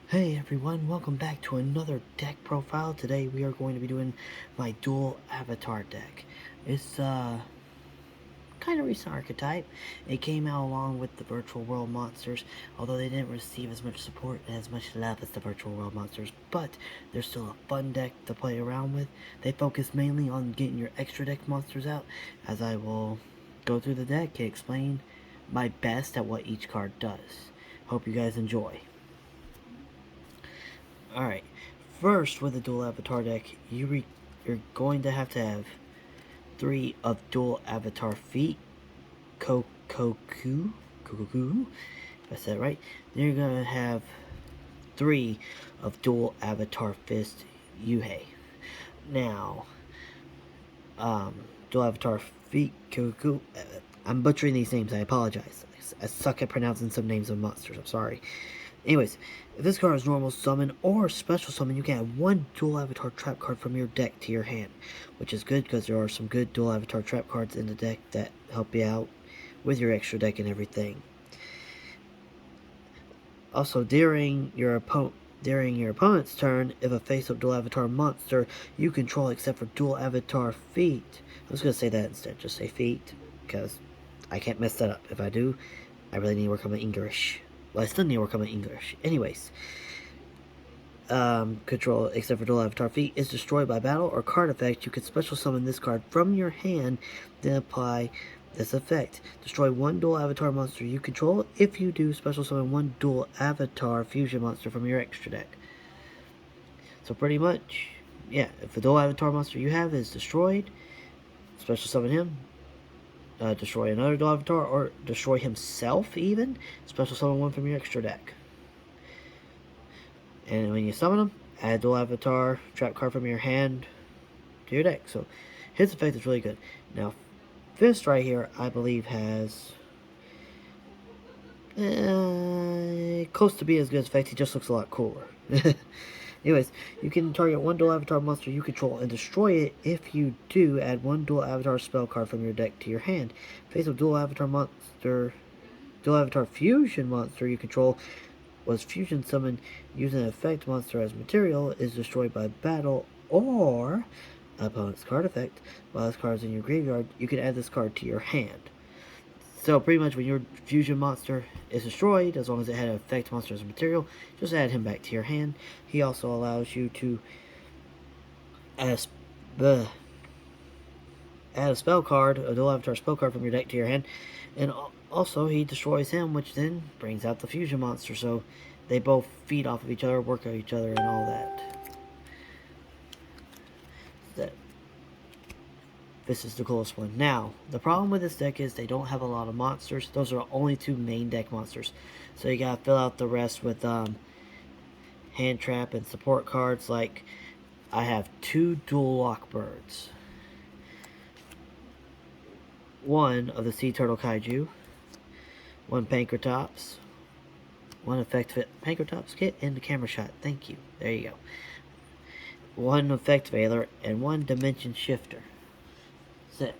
Hey everyone, welcome back to another deck profile. Today we are going to be doing my dual avatar deck. It's kind of recent archetype. It came out along with the virtual world monsters, although they didn't receive as much support and as much love as the virtual world monsters, but they're still a fun deck to play around with. They focus mainly on getting your extra deck monsters out, as I will go through the deck and explain my best at what each card does. Hope you guys enjoy. Alright, first with the dual avatar deck, you're going to have 3 of dual avatar feet, Kokoku, if I said it right. Then you're going to have 3 of dual avatar fist, Yuhei. Now, dual avatar feet, Kokoku, I'm butchering these names, I apologize. I suck at pronouncing some names of monsters, I'm sorry. Anyways, if this card is normal summon or special summon, you can add 1 dual avatar trap card from your deck to your hand, which is good because there are some good dual avatar trap cards in the deck that help you out with your extra deck and everything. Also, during your opponent's turn, if a face-up dual avatar monster you control except for dual avatar feet, I was going to say that instead, just say feet, because I can't mess that up. If I do, I really need to work on my English. Well, I still need to work on my English. Anyways, control except for dual avatar feet is destroyed by battle or card effect. You can special summon this card from your hand, then apply this effect. Destroy 1 dual avatar monster you control. If you do, special summon 1 dual avatar fusion monster from your extra deck. So pretty much, yeah, if the dual avatar monster you have is destroyed, special summon him. Destroy another dual avatar, or destroy himself even. Special summon 1 from your extra deck. And when you summon him, add dual avatar trap card from your hand to your deck. So his effect is really good. Now, Fist right here, I believe, has close to be as good as effect. He just looks a lot cooler. Anyways, you can target 1 dual avatar monster you control and destroy it. If you do, add 1 dual avatar spell card from your deck to your hand. Face of dual avatar fusion monster you control was fusion summoned using an effect monster as material, is destroyed by battle or opponent's card effect. While this card is in your graveyard, you can add this card to your hand. So pretty much when your fusion monster is destroyed, as long as it had an effect monster as a material, just add him back to your hand. He also allows you to add a spell card, a dual avatar spell card from your deck to your hand, and also he destroys him, which then brings out the fusion monster. So they both feed off of each other, work on each other, and all that. This is the coolest one. Now, the problem with this deck is they don't have a lot of monsters. Those are only 2 main deck monsters. So you gotta fill out the rest with hand trap and support cards. Like, I have 2 dual lockbirds. 1 of the Sea Turtle Kaiju. 1 Pankratops. 1 Effect Fit Pankratops kit and the camera shot. Thank you. There you go. 1 Effect Veiler and 1 Dimension Shifter. That's it.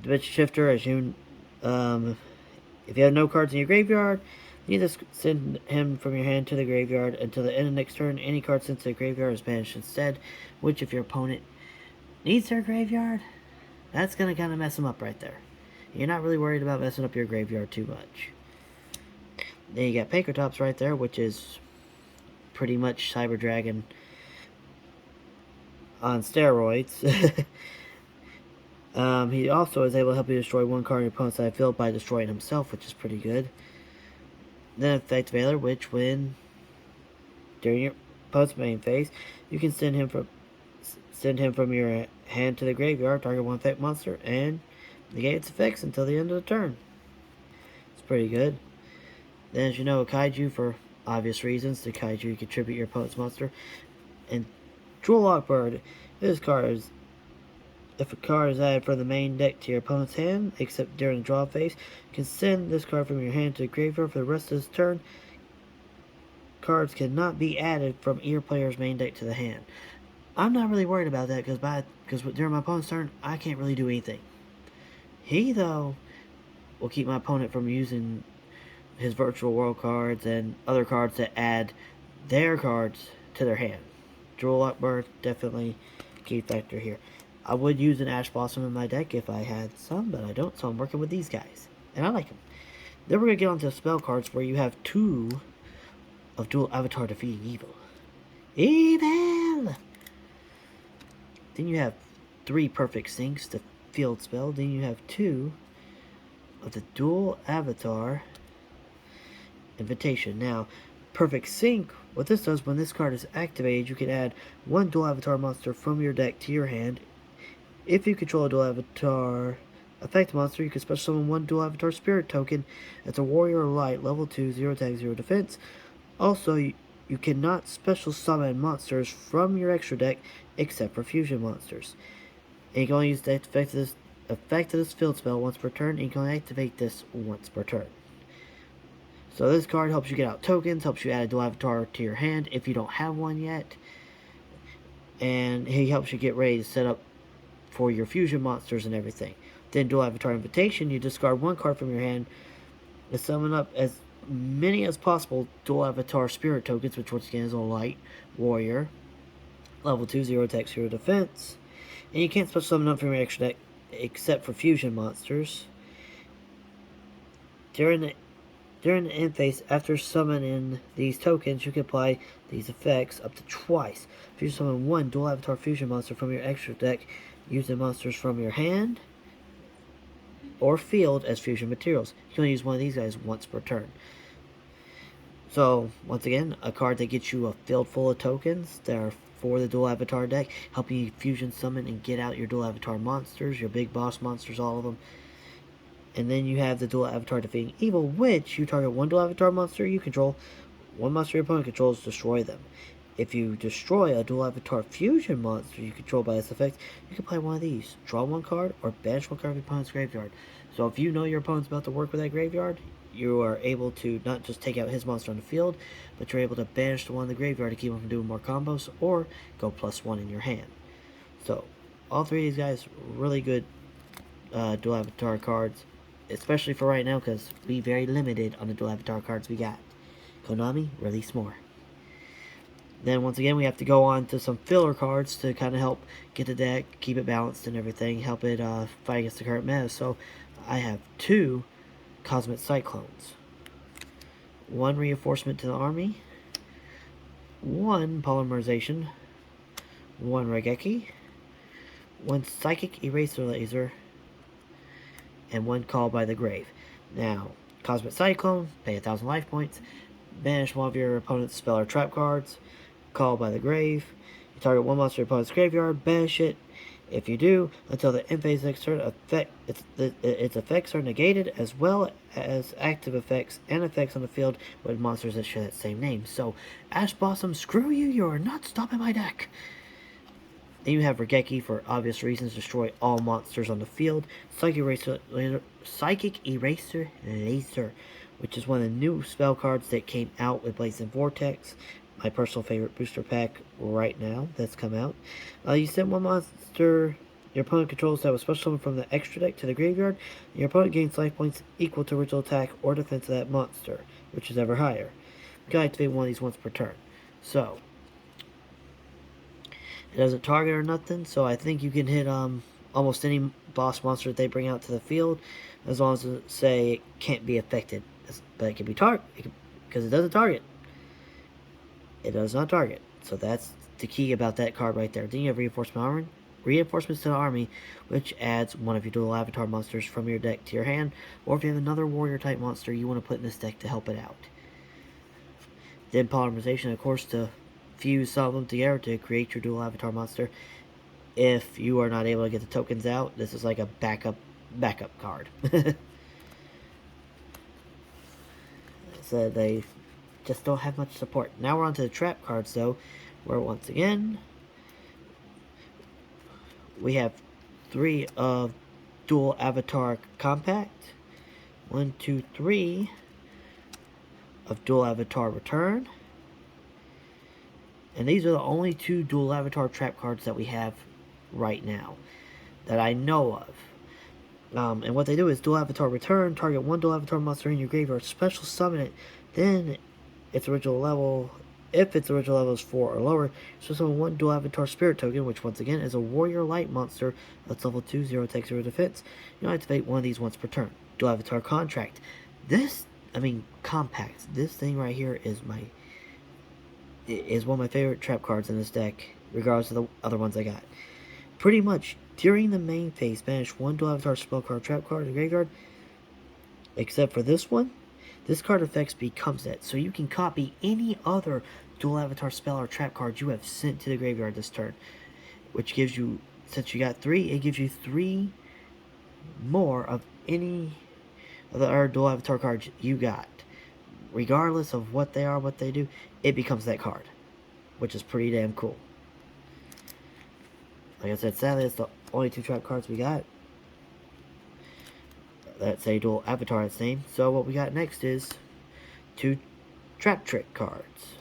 Dimension Shifter, as you, if you have no cards in your graveyard, you just send him from your hand to the graveyard until the end of next turn. Any card sent to the graveyard is banished instead, which if your opponent needs their graveyard, that's going to kind of mess them up right there. You're not really worried about messing up your graveyard too much. Then you got Pankratops right there, which is pretty much Cyber Dragon on steroids. He also is able to help you destroy 1 card in your opponent's side field by destroying himself, which is pretty good. Then Effect Veiler, which when during your opponent's main phase, you can send him from your hand to the graveyard, target 1 effect monster, and negate its effects until the end of the turn. It's pretty good. Then, as you know, a Kaiju, for obvious reasons, the Kaiju contribute your opponent's monster. And Dual Lockbird, this card is, if a card is added from the main deck to your opponent's hand, except during the draw phase, you can send this card from your hand to the graveyard for the rest of this turn. Cards cannot be added from either player's main deck to the hand. I'm not really worried about that because during my opponent's turn, I can't really do anything. He, though, will keep my opponent from using his virtual world cards and other cards that add their cards to their hand. Duel Upbird, definitely key factor here. I would use an Ash Blossom in my deck if I had some, but I don't, so I'm working with these guys. And I like them. Then we're going to get on to spell cards where you have 2 of Dual Avatar Defeating Evil. Evil! Then you have 3 Perfect Syncs to field spell. Then you have 2 of the Dual Avatar Invitation. Now, Perfect Sync, what this does, when this card is activated, you can add 1 Dual Avatar monster from your deck to your hand. If you control a Dual Avatar effect monster, you can special summon 1 Dual Avatar Spirit token. It's a Warrior Light, level 2, 0 attack, 0 defense. Also, you cannot special summon monsters from your extra deck except for fusion monsters. And you can only use the effect of this field spell once per turn, and you can only activate this once per turn. So this card helps you get out tokens, helps you add a Dual Avatar to your hand if you don't have one yet. And he helps you get ready to set up for your fusion monsters and everything. Then Dual Avatar Invitation, you discard 1 card from your hand and summon up as many as possible Dual Avatar Spirit tokens, which once again is a light warrior. Level 2, 0 attack, 0 defense. And you can't special summon up from your extra deck except for fusion monsters. During the end phase, after summoning these tokens, you can apply these effects up to twice. If you summon 1 Dual Avatar Fusion monster from your extra deck using monsters from your hand or field as fusion materials, you can only use one of these guys once per turn. So, once again, a card that gets you a field full of tokens that are for the Dual Avatar deck, helping you fusion summon and get out your Dual Avatar monsters, your big boss monsters, all of them. And then you have the Dual Avatar Defeating Evil, which you target 1 Dual Avatar monster you control, 1 monster your opponent controls, destroy them. If you destroy a Dual Avatar Fusion monster you control by this effect, you can play one of these. Draw 1 card or banish 1 card from your opponent's graveyard. So if you know your opponent's about to work with that graveyard, you are able to not just take out his monster on the field, but you're able to banish the one in the graveyard to keep him from doing more combos, or go +1 in your hand. So, all 3 of these guys, really good Dual Avatar cards, especially for right now, because we very limited on the Dual Avatar cards we got. Konami, release more. Then once again, we have to go on to some filler cards to kind of help get the deck, keep it balanced and everything, help it fight against the current meta. So, I have 2 Cosmic Cyclones, 1 Reinforcement to the army, 1 Polymerization, 1 Regeki, 1 Psychic Eraser Laser, and 1 Call by the Grave. Now, Cosmic Cyclone, pay 1,000 life points, banish 1 of your opponent's spell or trap cards, Call by the Grave, you target 1 monster in your opponent's graveyard, banish it. If you do, until the end phase next turn, its effects are negated, as well as active effects and effects on the field with monsters that share that same name. So, Ash Blossom, screw you, you are not stopping my deck. Then you have Regeki, for obvious reasons, destroy all monsters on the field. Psychic Eraser Laser, which is one of the new spell cards that came out with Blazing Vortex. My personal favorite booster pack right now that's come out. You send 1 monster your opponent controls that was special summoned from the extra deck to the graveyard. Your opponent gains life points equal to original attack or defense of that monster, which is ever higher. You can activate 1 of these once per turn. So, it doesn't target or nothing, so I think you can hit almost any boss monster that they bring out to the field, as long as say it can't be affected. But it can be targeted, because it doesn't target. It does not target. So that's the key about that card right there. Then you have Reinforcements to the army, which adds 1 of your Dual Avatar monsters from your deck to your hand, or if you have another warrior type monster you want to put in this deck to help it out. Then Polymerization, of course, to fuse some of them together to create your Dual Avatar monster. If you are not able to get the tokens out, this is like a backup card. So they just don't have much support. Now we're on to the trap cards, though, where once again we have 3 of Dual Avatar Compact, 1, 2, 3 of Dual Avatar Return, and these are the only 2 Dual Avatar trap cards that we have right now that I know of. And what they do is dual avatar return, target one dual avatar monster in your graveyard, special summon it, then its original level, if its original level is 4 or lower, so summon one dual avatar spirit token, which once again is a warrior light monster that's level 2, 0 attack, 0 defense. You'll activate one of these once per turn. Dual avatar contract. Compact. This thing right here is one of my favorite trap cards in this deck, regardless of the other ones I got. Pretty much, during the main phase, banish one dual avatar spell card, trap card, in the graveyard, except for this one. This card effects becomes that, so you can copy any other dual avatar spell or trap card you have sent to the graveyard this turn, which gives you, since you got 3, it gives you 3 more of any of the other dual avatar cards you got. Regardless of what they are, what they do, it becomes that card, which is pretty damn cool. Like I said, sadly, it's the only 2 trap cards we got. That's a dual avatar, its name. So what we got next is 2 trap trick cards.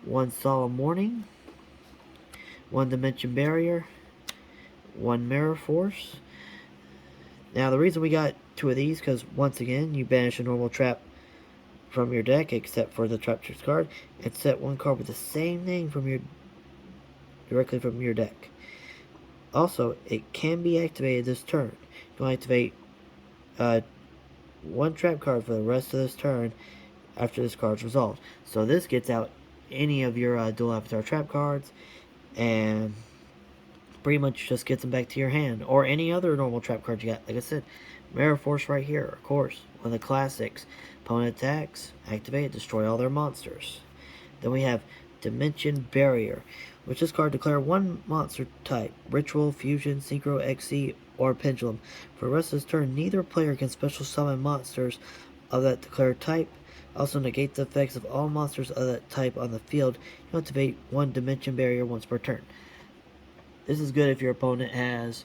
1 Solemn Warning, 1 Dimension Barrier, 1 Mirror Force. Now the reason we got 2 of these, because once again, you banish a normal trap from your deck, except for the trap trick card, and set 1 card with the same name directly from your deck. Also, it can be activated this turn. You'll activate 1 trap card for the rest of this turn after this card's resolved. So this gets out any of your dual avatar trap cards and pretty much just gets them back to your hand, or any other normal trap card you got. Like I said, Mirror Force right here, of course, one of the classics. Opponent attacks, activate, destroy all their monsters. Then we have Dimension Barrier, which this card declare 1 monster type, Ritual, Fusion, Synchro, XC, or Pendulum. For the rest of this turn, neither player can special summon monsters of that declared type. Also negate the effects of all monsters of that type on the field. You activate 1 Dimension Barrier once per turn. This is good if your opponent has,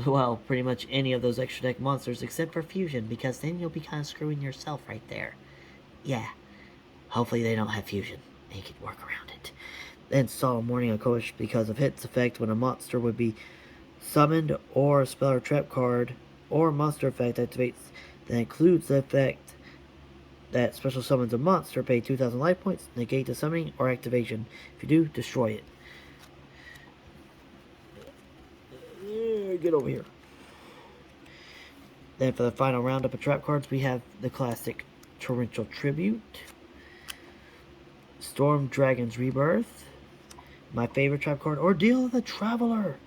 well, pretty much any of those extra deck monsters except for Fusion, because then you'll be kind of screwing yourself right there. Yeah, hopefully they don't have Fusion and you can work around it. Then Solemn Warning, of course, because of Hit's effect when a monster would be summoned or a spell or trap card or monster effect activates that includes the effect that special summons a monster, pay 2,000 life points, negate the summoning or activation. If you do, destroy it. Get over here. Then for the final roundup of trap cards, we have the classic Torrential Tribute, Storm Dragon's Rebirth, my favorite trap card, Ordeal of the Traveler,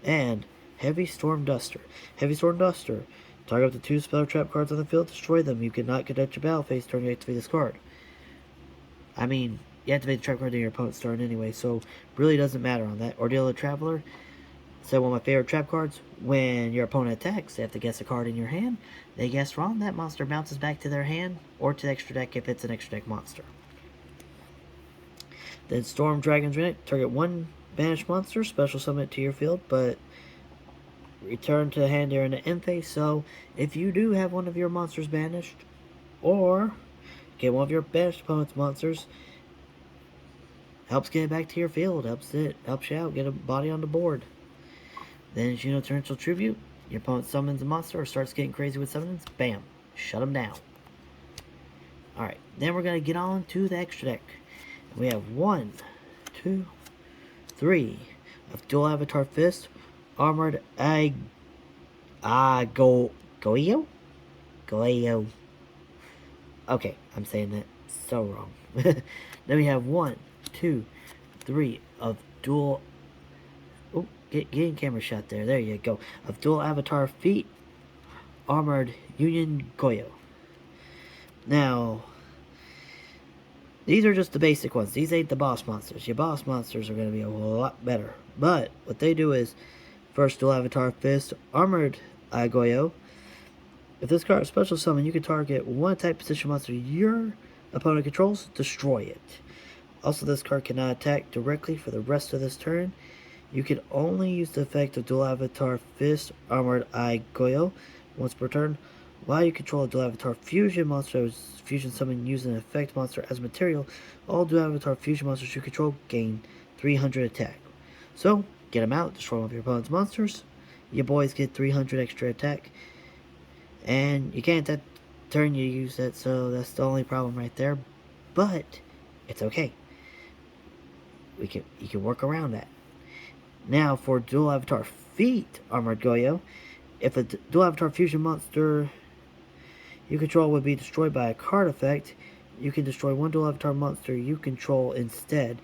and Heavy Storm Duster. Heavy Storm Duster. Target up to 2 spell trap cards on the field, destroy them. You cannot conduct your battle phase turn, you activate this card. I mean, you activate the trap card in your opponent's turn anyway, so really doesn't matter on that. Ordeal of the Traveler. So one of my favorite trap cards, when your opponent attacks, they have to guess a card in your hand. They guess wrong, that monster bounces back to their hand, or to the extra deck if it's an extra deck monster. Then Storm Dragon's Remnant, target 1 banished monster, special summon it to your field, but return to the hand during the end phase. So if you do have one of your monsters banished, or get one of your banished opponent's monsters, helps get it back to your field, helps you out, get a body on the board. Then Torrential Tribute, your opponent summons a monster or starts getting crazy with summons, bam, shut them down. Alright, then we're going to get on to the extra deck. We have 1, 2, 3 of Dual Avatar Fist, Armored Goyo? Okay, I'm saying that so wrong. Then we have 1, 2, 3 of Dual... Oh, getting camera shot there. There you go. Of Dual Avatar Feet, Armored Union Goyo. Now, these are just the basic ones. These ain't the boss monsters. Your boss monsters are going to be a whole lot better. But what they do is, first Dual Avatar Fist, Armored Goyo. If this card is special summon, you can target 1 type position monster your opponent controls, destroy it. Also, this card cannot attack directly for the rest of this turn. You can only use the effect of Dual Avatar Fist, Armored Goyo once per turn. While you control a Dual Avatar Fusion monster, fusion summon using an effect monster as material, all Dual Avatar Fusion monsters you control gain 300 attack. So, get them out, destroy one of your opponent's monsters, your boys get 300 extra attack. And you can't that turn you use it, so that's the only problem right there. But it's okay. You can work around that. Now for Dual Avatar Feet Armored Goyo, if a Dual Avatar Fusion monster you control would be destroyed by a card effect, you can destroy one Dual Avatar monster you control instead.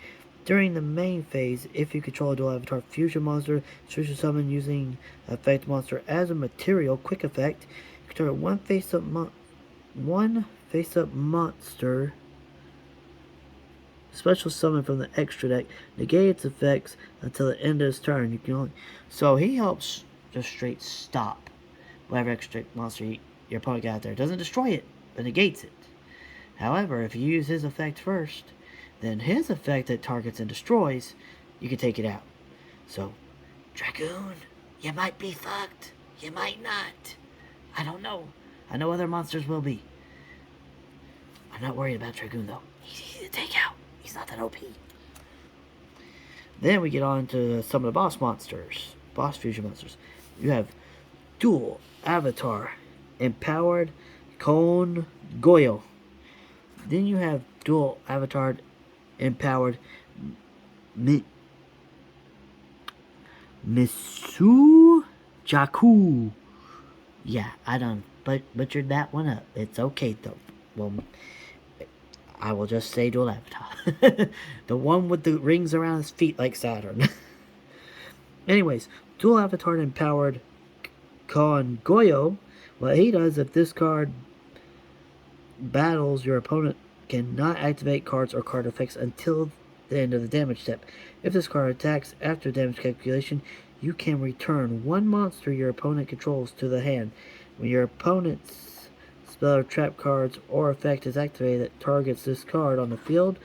During the main phase, if you control a Dual Avatar Fusion monster, choose to summon using effect monster as a material quick effect. You can turn one face-up monster special summon from the extra deck, negate its effects until the end of his turn. You can only so he helps just straight stop whatever extra monster your opponent got there. It doesn't destroy it, but negates it. However, if you use his effect first, then his effect that targets and destroys, you can take it out. So, Dragoon, you might be fucked. You might not. I don't know. I know other monsters will be. I'm not worried about Dragoon, though. He's easy to take out. He's not that OP. Then we get on to some of the boss monsters. Boss fusion monsters. You have Dual Avatar Empowered Kon Goyo. Then you have Dual Avatar Empowered Misu Jaku. Yeah, I done butchered that one up. It's okay though. Well, I will just say Dual Avatar. The one with the rings around his feet like Saturn. Anyways, Dual Avatar Empowered Kon Goyo. What he does, if this card battles, your opponent cannot activate cards or card effects until the end of the damage step. If this card attacks after damage calculation, you can return one monster your opponent controls to the hand. When your opponent's spell or trap cards or effect is activated that targets this card on the field,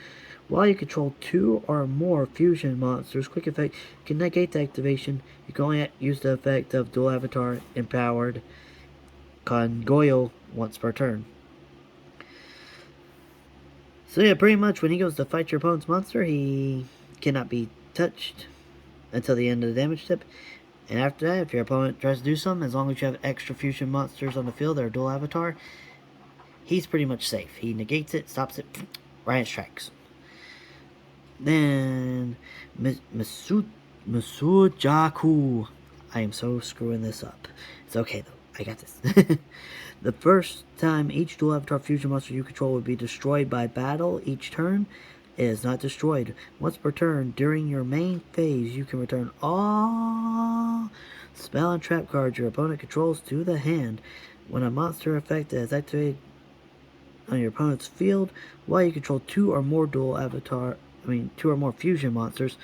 while you control two or more fusion monsters, quick effect can negate the activation. You can only use the effect of Dual Avatar Empowered Kon Goyo once per turn. So yeah, pretty much when he goes to fight your opponent's monster, he cannot be touched until the end of the damage step. And after that, if your opponent tries to do something, as long as you have extra fusion monsters on the field that are Dual Avatar, he's pretty much safe. He negates it, stops it, right in tracks. Then Masujaku. I am so screwing this up. It's okay though. I got this. The first time each Dual Avatar Fusion monster you control would be destroyed by battle each turn, it is not destroyed. Once per turn, during your main phase, you can return all spell and trap cards your opponent controls to the hand. When a monster effect is activated on your opponent's field, while you control two or more fusion monsters.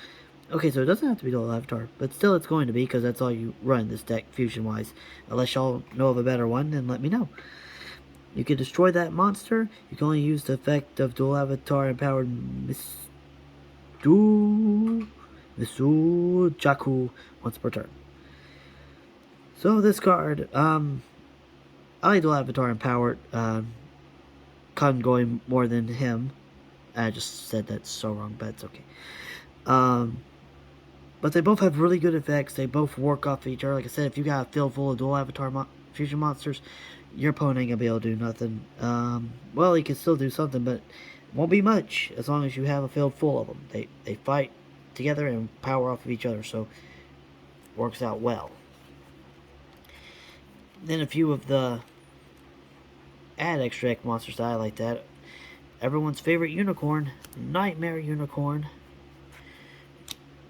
Okay, so it doesn't have to be Dual Avatar, but still it's going to be, because that's all you run this deck, fusion-wise. Unless y'all know of a better one, then let me know. You can destroy that monster. You can only use the effect of Dual Avatar Empowered Misu Jaku once per turn. So this card, I like Dual Avatar Empowered Kon going more than him. I just said that so wrong, but it's okay. But they both have really good effects. They both work off each other. Like I said, if you got a field full of Dual Avatar fusion monsters, your opponent ain't gonna be able to do nothing. Well, he can still do something, but it won't be much as long as you have a field full of them. They fight together and power off of each other, so it works out well. Then a few of the add extra deck monsters that I like that. Everyone's favorite unicorn, Nightmare Unicorn.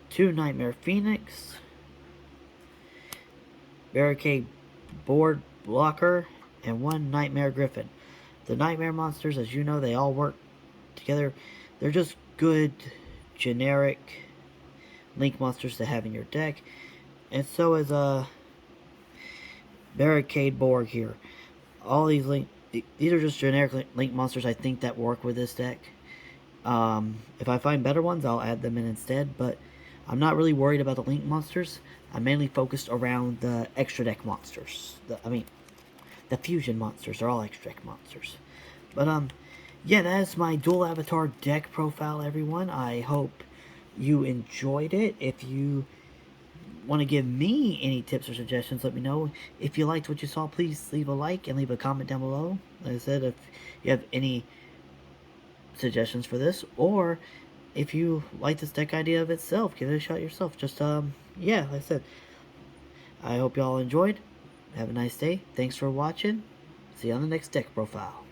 2 Nightmare Phoenix, Barricade Board Blocker, and 1 Nightmare Griffin. The Nightmare monsters, as you know, they all work together. They're just good, generic Link monsters to have in your deck. And so is Barricade Board here. All these these are just generic Link monsters I think that work with this deck. If I find better ones, I'll add them in instead, but I'm not really worried about the Link monsters. I'm mainly focused around the extra deck monsters. The fusion monsters are all extra deck monsters. But, yeah, that is my Dual Avatar deck profile, everyone. I hope you enjoyed it. If you want to give me any tips or suggestions, let me know. If you liked what you saw, please leave a like and leave a comment down below. Like I said, if you have any suggestions for this, or if you like this deck idea of itself, give it a shot yourself. Just, yeah, like I said, I hope y'all enjoyed. Have a nice day. Thanks for watching. See you on the next deck profile.